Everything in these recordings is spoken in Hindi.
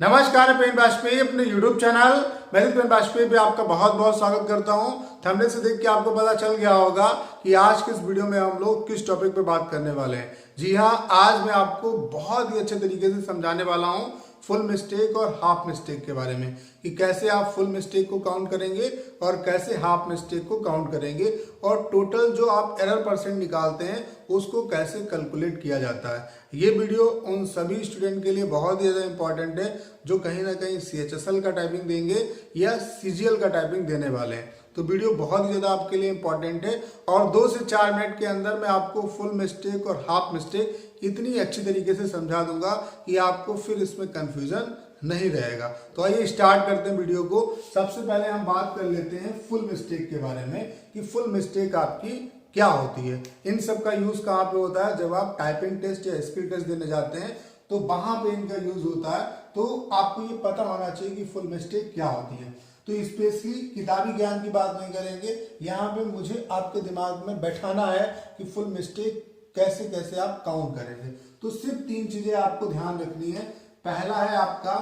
नमस्कार, पेन वाजपेयी अपने YouTube चैनल मैं पेन वाजपेयी पे आपका बहुत बहुत स्वागत करता हूं। थंबनेल से देख के आपको पता चल गया होगा कि आज के इस वीडियो में हम लोग किस टॉपिक पे बात करने वाले हैं। जी हां, आज मैं आपको बहुत ही अच्छे तरीके से समझाने वाला हूं फुल मिस्टेक और हाफ मिस्टेक के बारे में कि कैसे आप फुल मिस्टेक को काउंट करेंगे और कैसे हाफ मिस्टेक को काउंट करेंगे और टोटल जो आप एरर परसेंट निकालते हैं उसको कैसे कैलकुलेट किया जाता है। ये वीडियो उन सभी स्टूडेंट के लिए बहुत ही ज़्यादा इंपॉर्टेंट है जो कहीं ना कहीं CHSL का टाइपिंग देंगे या CGL का टाइपिंग देने वाले हैं। तो वीडियो बहुत ही ज़्यादा आपके लिए इंपॉर्टेंट है और 2 से 4 मिनट के अंदर मैं आपको फुल मिस्टेक और हाफ मिस्टेक इतनी अच्छी तरीके से समझा दूंगा कि आपको फिर इसमें कंफ्यूजन नहीं रहेगा। तो आइए स्टार्ट करते हैं वीडियो को। सबसे पहले हम बात कर लेते हैं फुल मिस्टेक के बारे में कि फुल मिस्टेक आपकी क्या होती है। इन सब का यूज कहाँ पे होता है? जब आप टाइपिंग टेस्ट या स्पीड टेस्ट देने जाते हैं तो वहां पे इनका यूज होता है। तो आपको ये पता होना चाहिए कि फुल मिस्टेक क्या होती है। तो स्पेशली किताबी ज्ञान की बात नहीं करेंगे, यहाँ पे मुझे आपके दिमाग में बैठाना है कि फुल मिस्टेक कैसे कैसे आप काउंट करेंगे। तो सिर्फ 3 चीजें आपको ध्यान रखनी है। पहला है आपका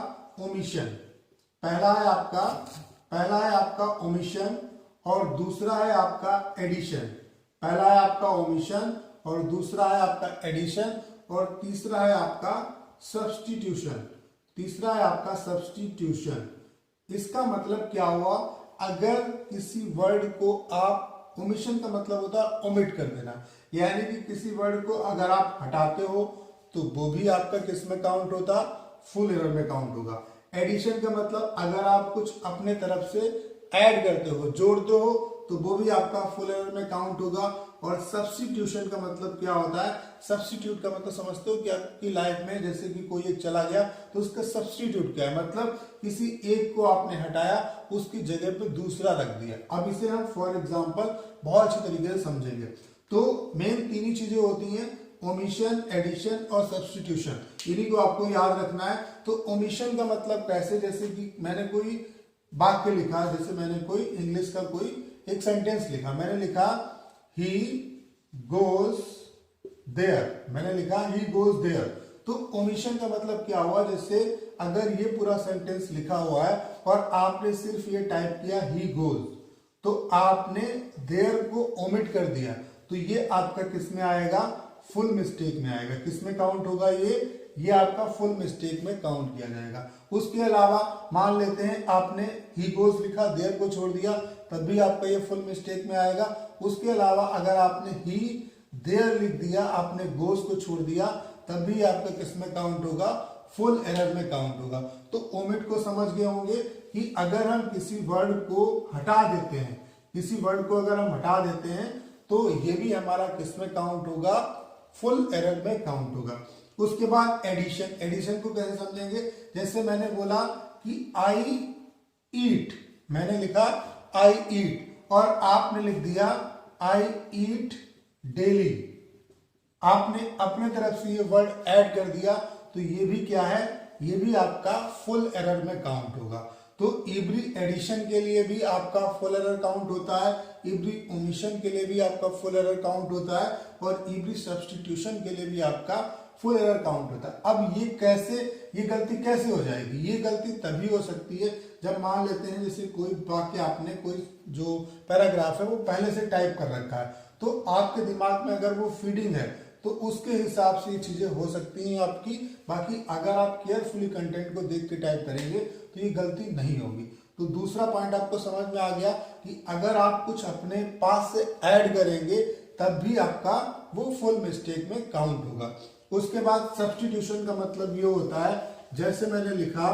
ओमिशन, पहला है आपका ओमिशन और दूसरा है आपका एडिशन। पहला है आपका ओमिशन और दूसरा है आपका एडिशन और तीसरा है आपका सब्स्टिट्यूशन। इसका मतलब क्या हुआ? अगर किसी वर्ड को आप, ओमिशन का मतलब होता है ओमिट कर देना, यानी कि किसी वर्ड को अगर आप हटाते हो तो वो भी आपका किस में काउंट होता? फुल एरर में काउंट होगा। एडिशन का मतलब अगर आप कुछ अपने तरफ से ऐड करते हो, जोड़ते हो, तो वो भी आपका फुल एरर में काउंट होगा। और सब्स्टिट्यूशन का मतलब क्या होता है? सब्स्टिट्यूट का मतलब समझते हो कि आपकी लाइफ में जैसे कि कोई एक चला गया तो उसका सब्स्टिट्यूट क्या है? मतलब किसी एक को आपने हटाया, उसकी जगह पे दूसरा रख दिया। अब इसे हम फॉर एग्जांपल बहुत अच्छी तरीके से समझेंगे। तो मेन 3 ही चीजें होती हैं, ओमिशन, एडिशन और सब्स्टिट्यूशन। इन्हीं को आपको याद रखना है। तो ओमिशन का मतलब कैसे? जैसे कि मैंने कोई वाक्य लिखा, जैसे मैंने कोई इंग्लिश का कोई एक सेंटेंस लिखा, मैंने लिखा ही गोज देयर, मैंने लिखा ही गोज देयर। तो ओमिशन का मतलब क्या हुआ? जैसे अगर ये पूरा सेंटेंस लिखा हुआ है और आपने सिर्फ ये टाइप किया ही गोज, तो आपने देयर को ओमिट कर दिया, तो ये आपका किस में आएगा? फुल मिस्टेक में आएगा। किस में काउंट होगा? ये आपका फुल मिस्टेक में काउंट किया जाएगा। उसके अलावा मान लेते हैं आपने ही गोज लिखा, देयर को छोड़ दिया, तब भी आपका ये फुल मिस्टेक में आएगा। उसके अलावा अगर आपने ही देयर लिख दिया, आपने गोज को छोड़ दिया, तब भी आपका किस में काउंट होगा? फुल एरर में काउंट होगा। तो ओमिट को समझ गए होंगे कि अगर हम किसी वर्ड को हटा देते हैं, तो ये भी हमारा किस में काउंट होगा? फुल एरर में काउंट होगा। उसके बाद एडिशन को कैसे समझेंगे? जैसे मैंने बोला कि आई ईट, मैंने लिखा आई ईट और आपने लिख दिया आई ईट डेली। आपने अपने तरफ से ये वर्ड ऐड कर दिया, तो ये भी क्या है? ये भी आपका फुल एरर में काउंट होगा। तो एवरी एडिशन के लिए भी आपका फुल एरर काउंट होता है, एवरी ओमिशन के लिए भी आपका फुल एरर काउंट होता है और एवरी सब्स्टिट्यूशन के लिए भी आपका फुल एरर काउंट होता है। अब ये गलती कैसे हो जाएगी? ये गलती तभी हो सकती है जब मान लेते हैं जैसे कोई वाक्य आपने, कोई जो पैराग्राफ है वो पहले से टाइप कर रखा है, तो आपके दिमाग में अगर वो फीडिंग है तो उसके हिसाब से ये चीजें हो सकती हैं आपकी। बाकी अगर आप केयरफुली कंटेंट को देख के टाइप करेंगे तो ये गलती नहीं होगी। तो दूसरा पॉइंट आपको समझ में आ गया कि अगर आप कुछ अपने पास से ऐड करेंगे तब भी आपका वो फुल मिस्टेक में काउंट होगा। उसके बाद सब्स्टिट्यूशन का मतलब ये होता है, जैसे मैंने लिखा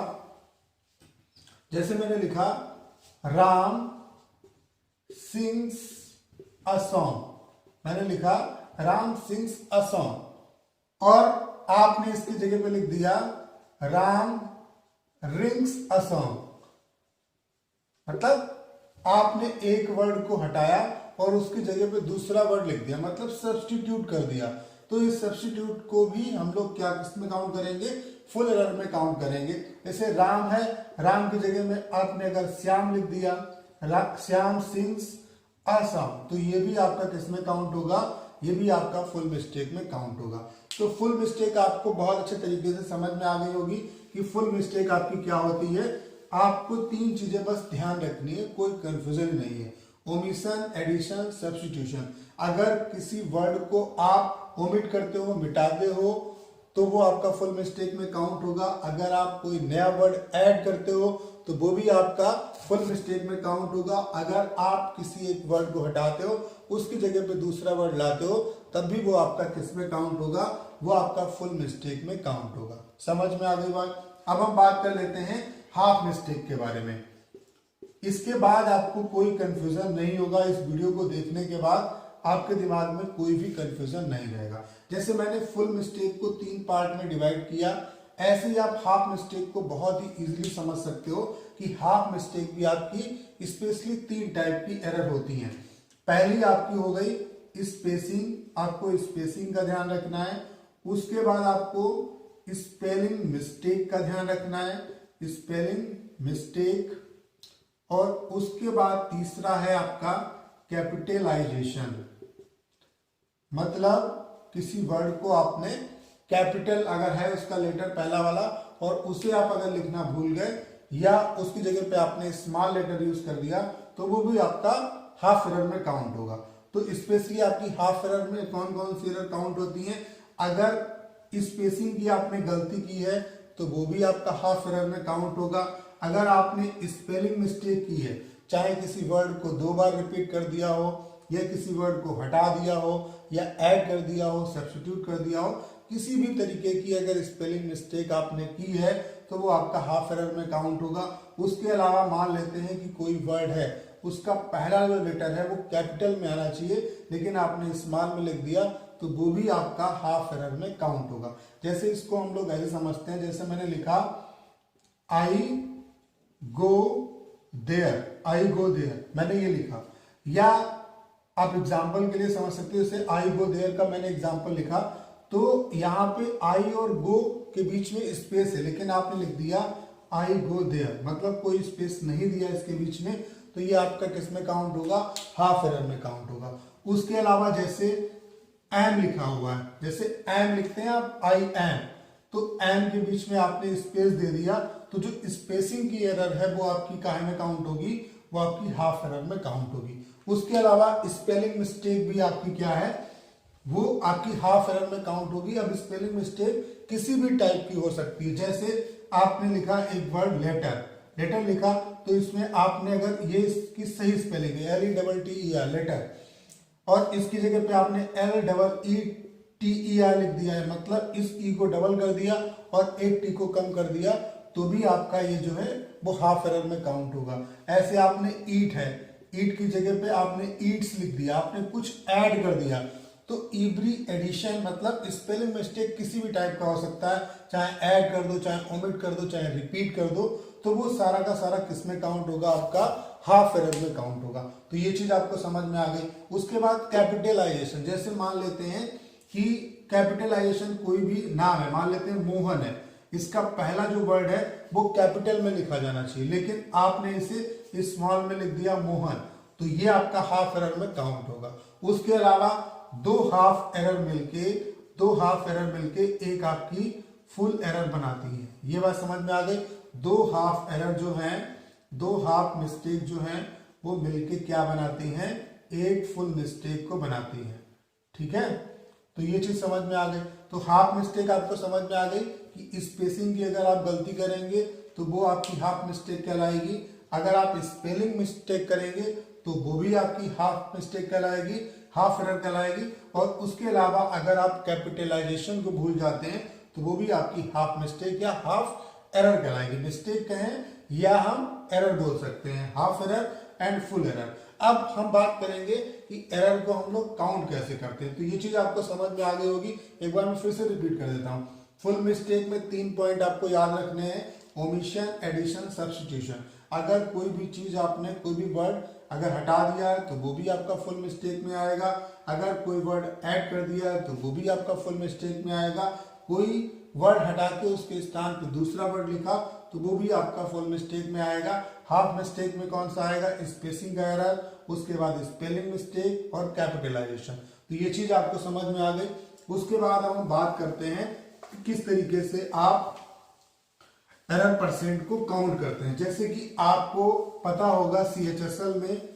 राम सिंग्स अ सॉन्ग, मैंने लिखा राम सिंग्स अ सॉन्ग और आपने इसकी जगह पे लिख दिया राम रिंग्स अ सॉन्ग। मतलब आपने एक वर्ड को हटाया और उसकी जगह पे दूसरा वर्ड लिख दिया, मतलब सब्स्टिट्यूट कर दिया। तो इस सब्स्टिट्यूट को भी हम लोग क्या किसमें काउंट करेंगे? फुल एरर में काउंट करेंगे। जैसे राम है, राम की जगह में आपने अगर श्याम लिख दिया, श्याम सिंग्स अ सॉन्ग, तो ये भी आपका किसमें काउंट होगा? ये भी आपका फुल मिस्टेक में काउंट होगा। तो फुल मिस्टेक आपको बहुत अच्छे तरीके से समझ में आ गई होगी कि फुल मिस्टेक आपकी क्या होती है। आपको 3 चीजें बस ध्यान रखनी है, कोई कंफ्यूजन नहीं है। Omission, addition, substitution. अगर किसी वर्ड को आप ओमिट करते हो, मिटाते हो, तो वो आपका फुल मिस्टेक में काउंट होगा। अगर आप कोई नया वर्ड ऐड करते हो तो वो भी आपका फुल मिस्टेक में काउंट होगा। अगर आप किसी एक वर्ड को हटाते हो, उसकी जगह पे दूसरा वर्ड लाते हो, तब भी वो आपका किस में काउंट होगा, वो आपका फुल मिस्टेक में काउंट होगा। समझ में आ गई बात। अब हम बात कर लेते हैं हाफ मिस्टेक के बारे में। इसके बाद आपको कोई कंफ्यूजन नहीं होगा। इस वीडियो को देखने के बाद आपके दिमाग में कोई भी कंफ्यूजन नहीं रहेगा। जैसे मैंने फुल मिस्टेक को 3 पार्ट में डिवाइड किया, ऐसे ही आप हाफ मिस्टेक को बहुत ही इजीली समझ सकते हो कि हाफ मिस्टेक भी आपकी स्पेशली 3 टाइप की एरर होती हैं। पहली आपकी हो गई स्पेसिंग, आपको स्पेसिंग का ध्यान रखना है। उसके बाद आपको स्पेलिंग मिस्टेक का ध्यान रखना है, स्पेलिंग मिस्टेक। और उसके बाद तीसरा है आपका कैपिटलाइजेशन, मतलब किसी वर्ड को आपने कैपिटल अगर है उसका लेटर पहला वाला और उसे आप अगर लिखना भूल गए या उसकी जगह पे आपने स्मॉल लेटर यूज कर दिया तो वो भी आपका हाफ एरर में काउंट होगा। तो स्पेशली आपकी हाफ एरर में कौन कौन सी एरर काउंट होती हैं। अगर स्पेसिंग की आपने गलती की है तो वो भी आपका हाफ एरर में काउंट होगा। अगर आपने स्पेलिंग मिस्टेक की है, चाहे किसी वर्ड को 2 बार रिपीट कर दिया हो या किसी वर्ड को हटा दिया हो या ऐड कर दिया हो, सब्स्टिट्यूट कर दिया हो, किसी भी तरीके की अगर स्पेलिंग मिस्टेक आपने की है तो वो आपका हाफ एरर में काउंट होगा। उसके अलावा मान लेते हैं कि कोई वर्ड है, उसका पहला जो लेटर है वो कैपिटल में आना चाहिए लेकिन आपने स्मॉल में लिख दिया तो वो भी आपका हाफ एरर में काउंट होगा। जैसे इसको हम लोग ऐसे समझते हैं, जैसे मैंने लिखा आई go there, I go there मैंने ये लिखा, या आप एग्जाम्पल के लिए समझ सकते हो, जैसे आई गो देयर का मैंने एग्जाम्पल लिखा तो यहाँ पे आई और गो के बीच में स्पेस है लेकिन आपने लिख दिया आई गो देयर, मतलब कोई स्पेस नहीं दिया इसके बीच में, तो ये आपका किस में काउंट होगा, हाफ एरर में काउंट होगा। उसके अलावा जैसे एम लिखा हुआ है, जैसे एम लिखते हैं आप आई एम, तो एम के बीच में आपने स्पेस दे दिया तो जो स्पेसिंग की एरर है वो आपकी काहे में काउंट होगी, वो आपकी हाफ एरर में काउंट होगी। उसके अलावा स्पेलिंग मिस्टेक भी आपकी क्या है, वो आपकी हाफ एरर में काउंट होगी। अब स्पेलिंग मिस्टेक किसी भी टाइप की हो सकती है। जैसे आपने लिखा एक वर्ड लेटर, लेटर लिखा तो इसमें आपने अगर ये इसकी सही स्पेलिंग है LETTER लेटर और इसकी जगह पे आपने LEETER लिख दिया है, मतलब इस ई को डबल कर दिया और एक टी को कम कर दिया तो भी आपका ये जो है वो हाफ एरर में काउंट होगा। ऐसे आपने ईट है, ईट की जगह पे आपने ईट्स लिख दिया, आपने कुछ ऐड कर दिया, तो एवरी एडिशन मतलब स्पेलिंग मिस्टेक किसी भी टाइप का हो सकता है, चाहे ऐड कर दो, चाहे ओमिट कर दो, चाहे रिपीट कर दो, तो वो सारा का सारा किस में काउंट होगा, आपका हाफ एरर में काउंट होगा। तो ये चीज आपको समझ में आ गई। उसके बाद कैपिटलाइजेशन, जैसे मान लेते हैं कि कैपिटलाइजेशन कोई भी नाम है, मान लेते हैं मोहन है, इसका पहला जो वर्ड है वो कैपिटल में लिखा जाना चाहिए लेकिन आपने इसे स्मॉल में लिख दिया मोहन, तो ये आपका हाफ एरर में काउंट होगा। उसके अलावा दो हाफ एरर मिलके एक आपकी फुल एरर बनाती है। ये बात समझ में आ गई। दो हाफ एरर जो हैं, दो हाफ मिस्टेक जो हैं वो मिलके क्या बनाती हैं, एक फुल मिस्टेक को बनाती हैं। ठीक है, तो ये चीज समझ में आ गई। तो हाफ मिस्टेक आपको समझ में आ गई कि स्पेसिंग की अगर आप गलती करेंगे तो वो आपकी हाफ मिस्टेक कहलाएगी। अगर आप स्पेलिंग मिस्टेक करेंगे तो वो भी आपकी हाफ मिस्टेक कहलाएगी, हाफ एरर कहलाएगी। और उसके अलावा अगर आप कैपिटलाइजेशन को भूल जाते हैं तो वो भी आपकी हाफ मिस्टेक या हाफ एरर कहलाएगी। मिस्टेक कहें या हम एरर बोल सकते हैं, half error and full error. अब हम बात करेंगे कि एरर को हम लोग काउंट कैसे करते हैं, तो ये चीज आपको समझ में आ गई होगी। एक बार मैं फिर से रिपीट कर देता हूँ। फुल मिस्टेक में 3 पॉइंट आपको याद रखने हैं, ओमिशन, एडिशन, सब्स्टिट्यूशन। अगर कोई भी चीज आपने कोई भी वर्ड अगर हटा दिया है तो वो भी आपका फुल मिस्टेक में आएगा। अगर कोई वर्ड ऐड कर दिया है तो वो भी आपका फुल मिस्टेक में आएगा। कोई वर्ड हटा के उसके स्थान पे दूसरा वर्ड लिखा तो वो भी आपका फुल मिस्टेक में आएगा। हाफ मिस्टेक में कौन सा आएगा, स्पेसिंग का एरर, उसके बाद स्पेलिंग मिस्टेक और कैपिटलाइजेशन। तो ये चीज आपको समझ में आ गई। उसके बाद हम बात करते हैं किस तरीके से आप एरर परसेंट को काउंट करते हैं। जैसे कि आपको पता होगा CHSL में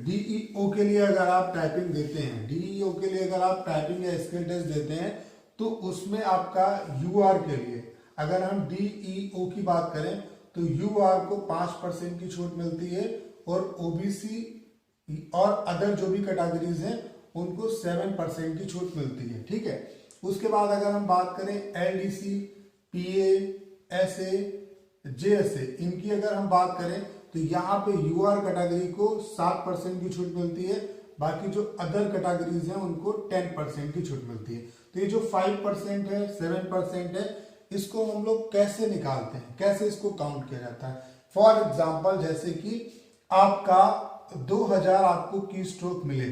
DEO के लिए अगर आप टाइपिंग देते हैं, DEO के लिए अगर आप टाइपिंग या स्किल टेस्ट देते हैं, तो उसमें आपका UR के लिए अगर हम DEO की बात करें तो UR को 5% की छूट मिलती है और OBC और अदर जो भी कैटेगरीज हैं उनको 7% की छूट मिलती है। ठीक है, उसके बाद अगर हम बात करें LDC, PA, SA, JSA, इनकी अगर हम बात करें तो यहाँ पे UR कैटेगरी को 7% की छूट मिलती है, बाकी जो अदर कैटेगरीज हैं उनको 10% की छूट मिलती है। तो ये जो 5% है, 7% है, इसको हम लोग कैसे निकालते हैं, कैसे इसको काउंट किया जाता है। फॉर एग्जाम्पल जैसे कि आपका 2000 आपको की स्ट्रोक मिले,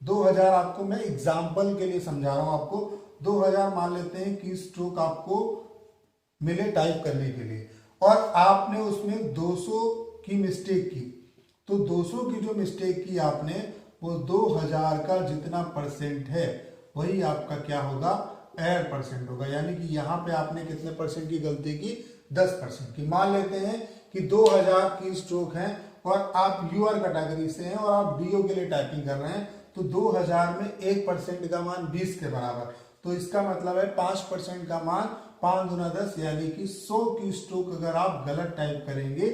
2000 आपको, मैं एग्जाम्पल के लिए समझा रहा हूं आपको, 2000 मान लेते हैं की स्ट्रोक आपको मिले टाइप करने के लिए, और आपने उसमें 200 की मिस्टेक की, तो 200 की जो मिस्टेक की आपने वो 2000 का जितना परसेंट है वही आपका क्या होगा, एरर परसेंट होगा। यानी कि यहाँ पे आपने कितने परसेंट की गलती की, 10% की। मान लेते हैं कि 2000 की स्ट्रोक है और आप UR कैटेगरी से हैं और आप DO के लिए टाइपिंग कर रहे हैं, तो 2000 में 1% का मान 20 के बराबर, तो इसका मतलब है 5% का मान 5 गुना 10, यानी कि 100 की स्ट्रोक अगर आप गलत टाइप करेंगे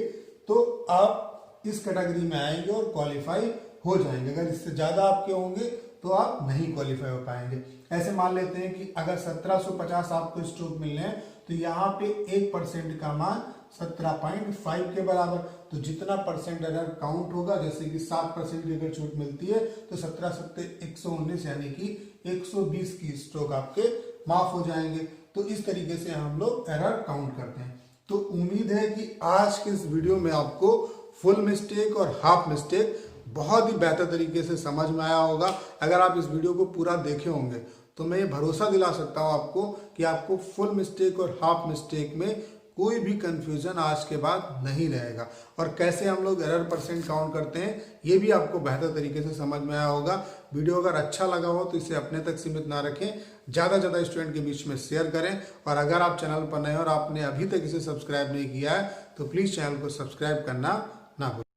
तो आप इस कैटेगरी में आएंगे और क्वालिफाई हो जाएंगे। अगर इससे ज्यादा आपके होंगे तो आप नहीं क्वालिफाई हो पाएंगे। ऐसे मान लेते हैं कि अगर 1750 आपको स्ट्रोक मिलने हैं तो यहाँ पे 1% का मान 17.5 के बराबर, तो जितना परसेंट एरर काउंट होगा, जैसे कि 7% की अगर छूट मिलती है तो 17 सत्ते 119, यानी कि 120 की स्ट्रोक आपके माफ हो जाएंगे। तो इस तरीके से हम लोग एरर काउंट करते हैं। तो उम्मीद है कि आज के इस वीडियो में आपको फुल मिस्टेक और हाफ मिस्टेक बहुत ही बेहतर तरीके से समझ में आया होगा। अगर आप इस वीडियो को पूरा देखे होंगे तो मैं ये भरोसा दिला सकता हूं आपको कि आपको फुल मिस्टेक और हाफ मिस्टेक में कोई भी कंफ्यूजन आज के बाद नहीं रहेगा, और कैसे हम लोग एरर परसेंट काउंट करते हैं ये भी आपको बेहतर तरीके से समझ में आया होगा। वीडियो अगर अच्छा लगा हो तो इसे अपने तक सीमित ना रखें, ज़्यादा से ज़्यादा स्टूडेंट के बीच में शेयर करें, और अगर आप चैनल पर नए और आपने अभी तक इसे सब्सक्राइब नहीं किया है तो प्लीज़ चैनल को सब्सक्राइब करना ना भूलें।